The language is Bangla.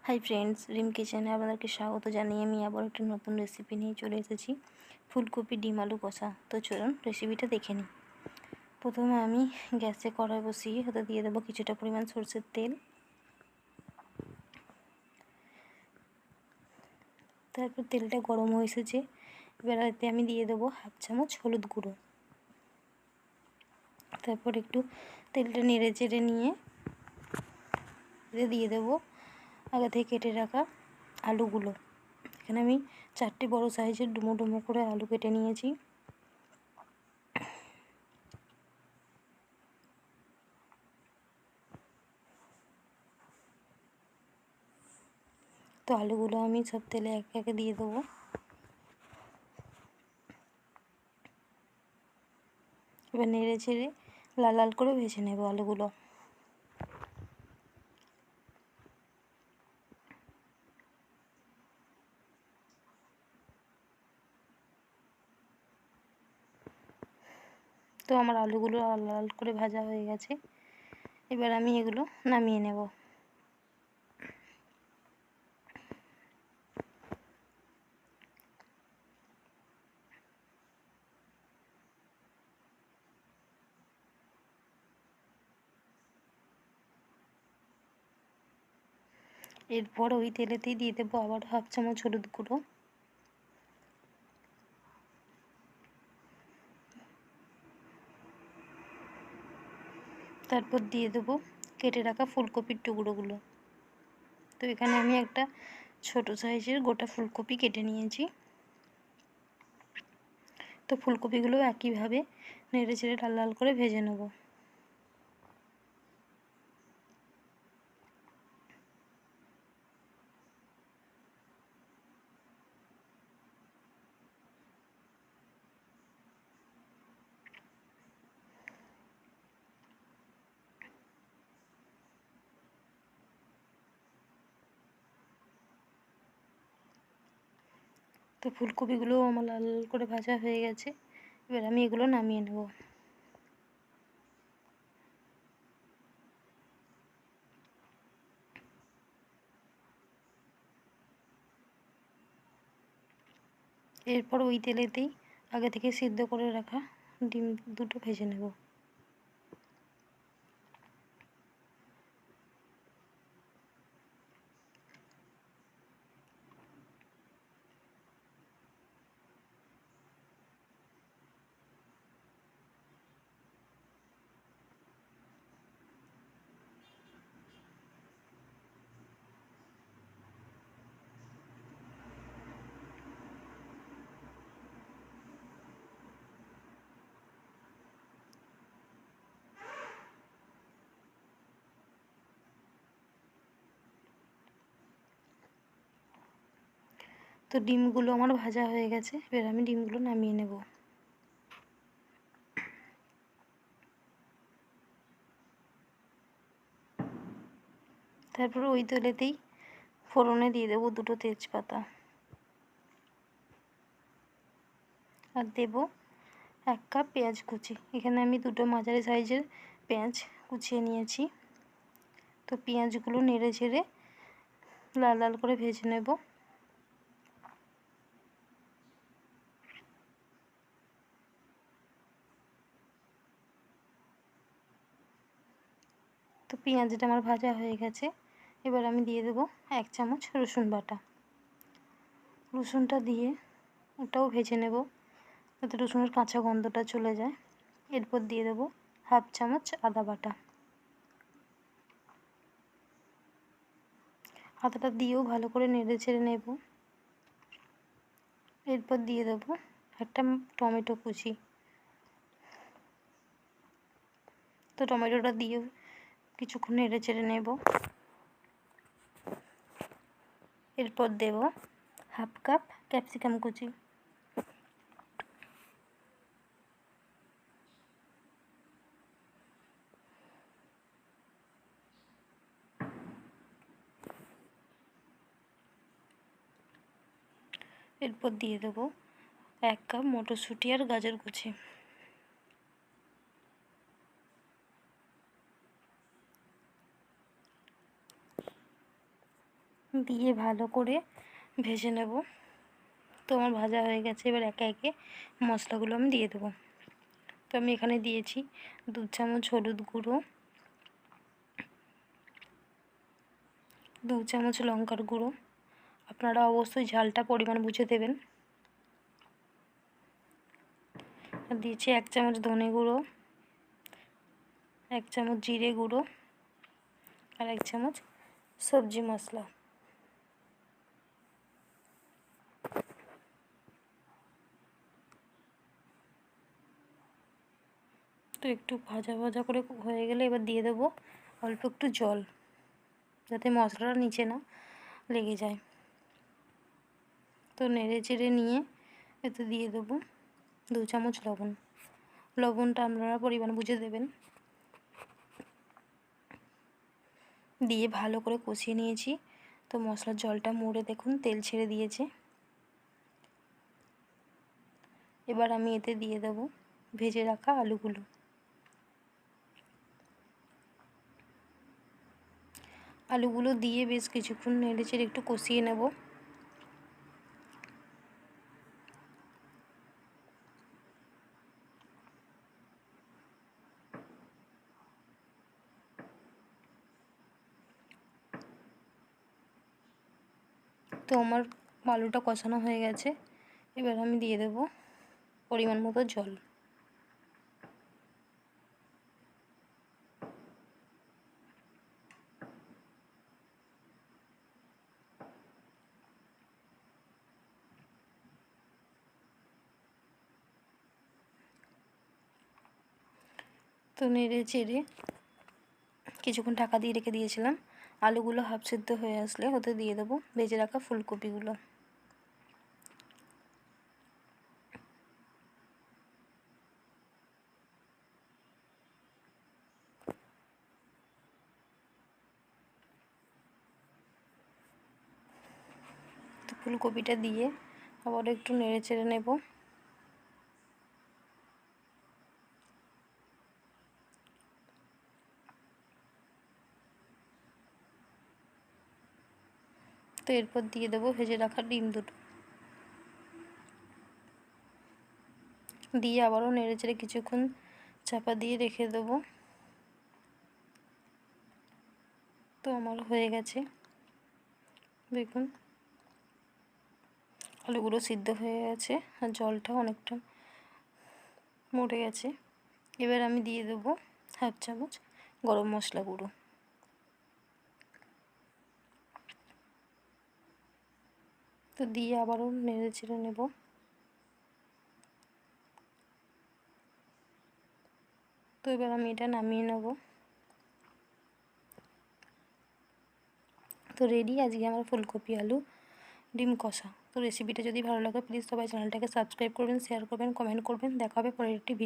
হাই ফ্রেন্ডস, রিম কিচেনে আপনাদেরকে স্বাগত জানিয়ে আমি আবার একটা নতুন রেসিপি নিয়ে চলে এসেছি, ফুলকপি ডিম আলু কষা। তো চলুন রেসিপিটা দেখে নিই। প্রথমে আমি গ্যাসে কড়াই বসিয়ে ওতে দিয়ে দেবো কিছুটা পরিমাণ সরষের তেল। তারপর তেলটা গরম হয়ে এসেছে, এবার এতে আমি দিয়ে দেবো 1/2 চামচ হলুদ গুঁড়ো। তারপর একটু তেলটা নেড়ে চেড়ে নিয়ে দিয়ে দেবো আগে থেকে কেটে রাখা আলুগুলো। এখানে আমি 4টে বড় সাইজের ডুমো ডুমো করে আলু কেটে নিয়েছি। তো আলুগুলো আমি সব তেলে একে একে দিয়ে দেবো। এবার নেড়ে চেড়ে লাল লাল করে ভেজে নেব আলুগুলো। তো আমার আলুগুলো লাল লাল করে ভাজা হয়ে গেছে, এবার আমি এগুলো নামিয়ে নেব। এরপর ওই তেলেতেই দিয়ে দেবো আবার 1/2 চামচ হলুদ গুঁড়ো। তারপর দিয়ে দেবো কেটে রাখা ফুলকপির টুকরোগুলো। তো এখানে আমি একটা ছোট সাইজের গোটা ফুলকপি কেটে নিয়েছি। তো ফুলকপিগুলো একইভাবে নেড়ে চেড়ে লাল লাল করে ভেজে নেব। তো ফুলকপিগুলো আমার লাল লাল করে ভাজা হয়ে গেছে, এবার আমি এগুলো নামিয়ে নেব। এরপর ওই তেলেতেই আগে থেকে সিদ্ধ করে রাখা ডিম দুটো ভেজে নেব। তো ডিমগুলো আমার ভাজা হয়ে গেছে, এবার আমি ডিমগুলো নামিয়ে নেব। তারপর ওই তেলেতেই ফোড়নে দিয়ে দেবো 2টো তেজপাতা, আর দেব 1 কাপ পেঁয়াজ কুচি। এখানে আমি 2টো মাঝারি সাইজের পেঁয়াজ কুচিয়ে নিয়েছি। তো পেঁয়াজগুলো নেড়ে চেড়ে লাল লাল করে ভেজে নেব। তো পেঁয়াজটা আমার ভাজা হয়ে গেছে, এবার আমি দিয়ে দেবো 1 চামচ রসুন বাটা। রসুনটা দিয়ে ওটাও ভেজে নেব যাতে রসুনের কাঁচা গন্ধটা চলে যায়। এরপর দিয়ে দেবো 1/2 চামচ আদা বাটা। আদাটা দিয়েও ভালো করে নেড়ে চেড়ে নেব। এরপর দিয়ে দেবো একটা টমেটো কুচি। তো টমেটোটা দিয়েও কিছুক্ষণ নেড়ে চেড়ে নেব। এরপর দেব 1/2 কাপ ক্যাপসিকাম কুচি। এরপর দিয়ে দেবো 1 কাপ মটরশুঁটি আর গাজর কুচি। দিয়ে ভালো করে ভেজে নেব। তো আমার ভাজা হয়ে গেছে, এবার একে একে মশলাগুলো আমি দিয়ে দেবো। তো আমি এখানে দিয়েছি 2 চামচ হলুদ গুঁড়ো, 2 চামচ লঙ্কার গুঁড়ো, আপনারা অবশ্যই ঝালটা পরিমাণ বুঝে দেবেন। আর দিয়েছি 1 চামচ ধনে গুঁড়ো, 1 চামচ জিরে গুঁড়ো আর 1 চামচ সবজি মশলা। তো একটু ভাজা ভাজা করে হয়ে গেলে এবার দিয়ে দেবো অল্প একটু জল, যাতে মশলাটা নিচে না লেগে যায়। তো নেড়ে চেড়ে নিয়ে এতে দিয়ে দেবো 2 চামচ লবণ। লবণটা আপনারা পরিমাণ বুঝে দেবেন। দিয়ে ভালো করে কষিয়ে নিয়েছি। তো মশলার জলটা মরে দেখুন তেল ছেড়ে দিয়েছে। এবার আমি এতে দিয়ে দেবো ভেজে রাখা আলুগুলো। আলুগুলো দিয়ে বেশ কিছুক্ষণ নেড়ে চেড়ে একটু কষিয়ে নেব। তো আমার আলুটা কষানো হয়ে গেছে, এবার আমি দিয়ে দেব পরিমাণ মতো জল। তো নেড়ে চেড়ে কিছুক্ষণ ঢাকা দিয়ে রেখে দিয়েছিলাম। আলুগুলো হাফ সেদ্ধ হয়ে আসলে ওতে দিয়ে দেবো ভেজে রাখা ফুলকপিগুলো। তো ফুলকপিটা দিয়ে আবার একটু নেড়ে চেড়ে নেব। তো এরপর দিয়ে দেবো ভেজে রাখা ডিম দুটো, দিয়ে আবারও নেড়ে চেড়ে কিছুক্ষণ চাপা দিয়ে রেখে দেবো। তো আমার হয়ে গেছে, দেখুন আলুগুলো সিদ্ধ হয়ে গেছে আর জলটা অনেকটা মরে গেছে। এবার আমি দিয়ে দেবো হাফ চামচ গরম মশলা গুঁড়ো। তো দিয়ে আবারও নেড়ে চেড়ে নেব। তো এবার আমি এটা নামিয়ে নেব। তো রেডি আজকে আমার ফুলকপি আলু ডিম কষা। তো রেসিপিটা যদি ভালো লাগে প্লিজ সবাই চ্যানেলটাকে সাবস্ক্রাইব করবেন, শেয়ার করবেন, কমেন্ট করবেন। দেখা হবে পরের একটি